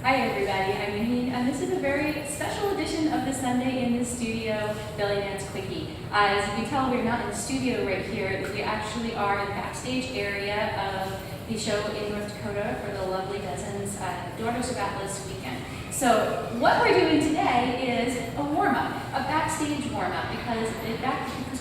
Hi everybody, I'm Mahin, and this is a very special edition of the Sunday in the Studio Bellydance Quickie. As you can tell, we're not in the studio right here. We actually are in the backstage area of the show in North Dakota for the lovely Dozens Daughters of Atlas weekend. So what we're doing today is a warm-up, a backstage warm-up, because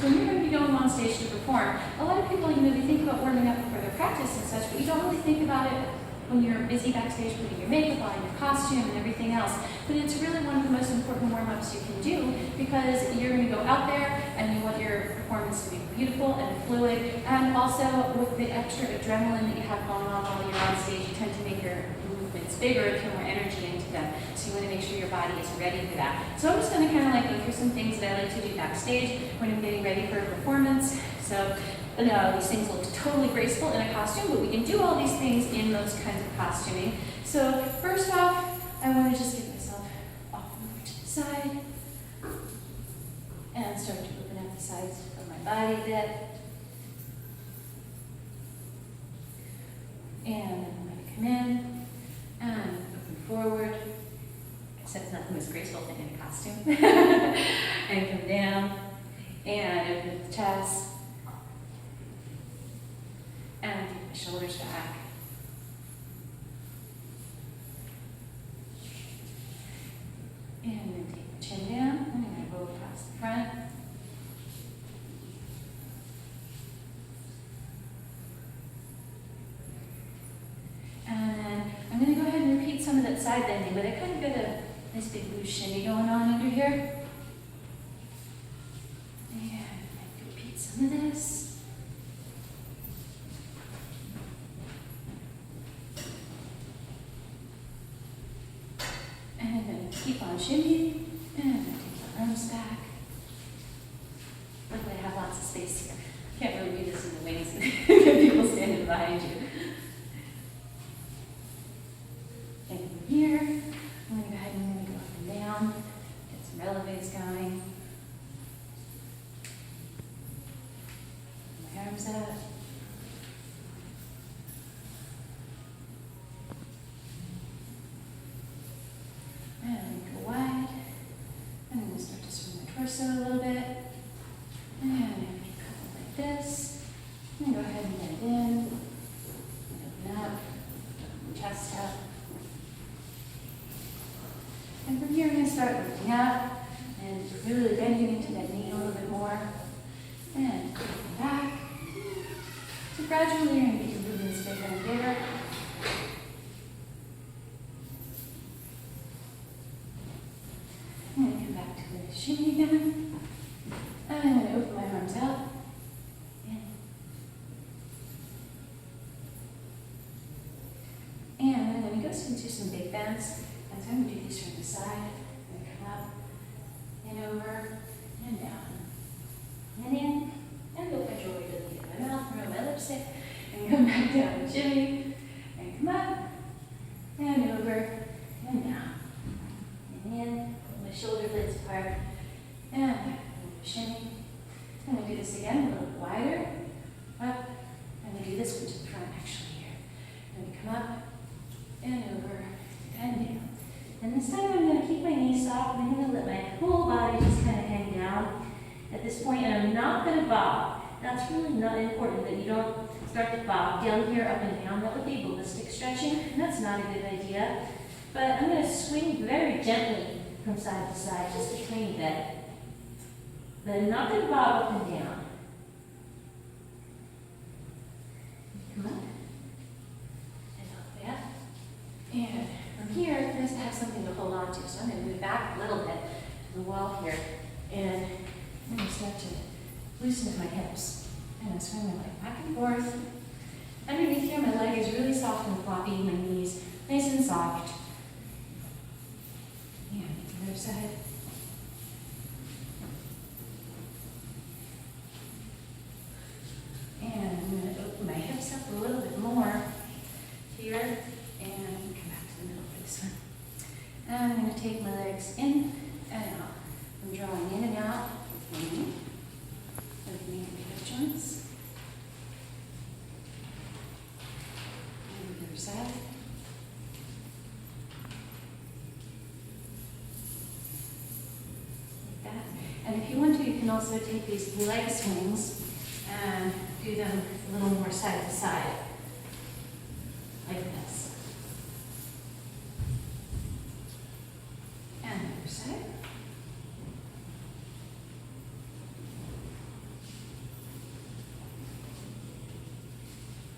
when you're going to be going on stage to perform, a lot of people, they think about warming up for their practice and such, but you don't really think about it when you're busy backstage putting your makeup on, your costume, and everything else. But it's really one of the most important warm-ups you can do, because you're going to go out there and you want your performance to be beautiful and fluid, and also with the extra adrenaline that you have going on while you're on stage, you tend to make your movements bigger and put more energy into them. So you want to make sure your body is ready for that. So I'm just going to kind of like go through some things that I like to do backstage when I'm getting ready for a performance. So these things look totally graceful in a costume, but we can do all these things in those kinds of costuming. So first off, I want to just get myself off over to the side and start to open up the sides of my body a bit. And then I'm going to come in and open forward, except nothing was graceful in a costume. And come down and open the chest. And take my shoulders back. And then take my chin down. I'm going to roll across the front. And then I'm going to go ahead and repeat some of that side bending, but I kind of got a nice big loose shimmy going on under here. And I repeat some of this. And I'm going to keep on shimmying, and I'm going to take my arms back. Luckily I have lots of space here. Can't really do this in the wings and get people standing behind you. And from here, I'm going to go ahead and go up and down, get some releves going. My arms up. And go wide. And I'm going to start to swing my torso a little bit. And I'm going to keep going like this. And go ahead and bend in. Open up. Chest up. And from here, I'm going to start lifting up and really bending into that knee a little bit more. And come back. So gradually, you're going to get your movements bigger and bigger. I'm going to come back to the shimmy again. I'm going to open my arms out. And I'm going to go into some big bends. And so I'm going to do these from the side. I'm going to come up and over and down. And in. And go my jewelry to the end of my mouth, throw my lipstick. And come back down the shimmy. And come up. And over and down. And in. My shoulder blades apart, and shimmy. I'm going to do this again a little bit wider, up. I'm going to do this one to the front actually here. I'm going to come up, and over, and down. And this time I'm going to keep my knees soft, and I'm going to let my whole body just kind of hang down at this point, and I'm not going to bob. That's really not important that you don't start to bob down here, up and down. That would be ballistic stretching, and that's not a good idea. But I'm going to swing very gently from side to side, just a tiny bit. But I'm not going to bob up and down. Come up. And up that. And from here, it nice to have something to hold on to. So I'm going to move back a little bit to the wall here. And I'm going to start to loosen my hips. And I'm swinging my leg back and forth. Underneath here, my leg is really soft and floppy. My knees nice and soft. And the other side. And I'm going to open my hips up a little bit more here. And come back to the middle for this one. And I'm going to take my legs in and out. I'm drawing in and out with my knee. Opening the hip joints. And the other side. And if you want to, you can also take these leg swings and do them a little more side to side, like this. And the other side.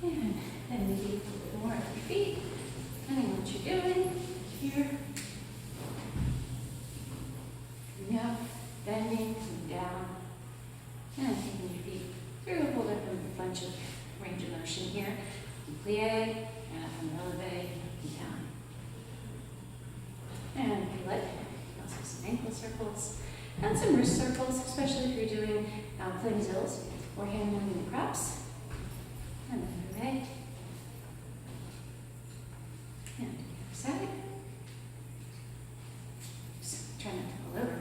And then maybe a little bit more at your feet, depending on what you're doing. Here. Coming up, bending, coming down, and taking your feet through a whole different bunch of range of motion here. Plie, and up and elevate, and down. And if you like, also some ankle circles, and some wrist circles, especially if you're doing plain zills or hand moving the crops. And then elevate. And to the other side. Just try not to fall over.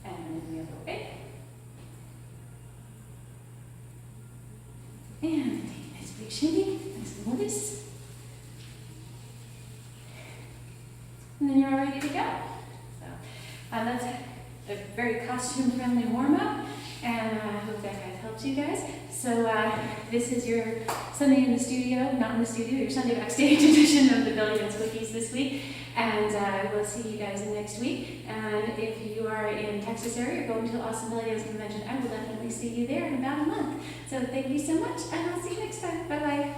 And then the other way. And take a nice big shimmy, nice and loose. And then you're all ready to go. So that's a very costume-friendly warm-up, and I hope that has helped you guys. So this is your Sunday in the studio, not in the studio, your Sunday backstage edition of the Bellydance Quickies this week. And we'll see you guys next week. And if you are in Texas area or going to the Awesome Bellydance Convention, I will definitely see you there in about a month. So thank you so much, and I'll see you next time. Bye-bye.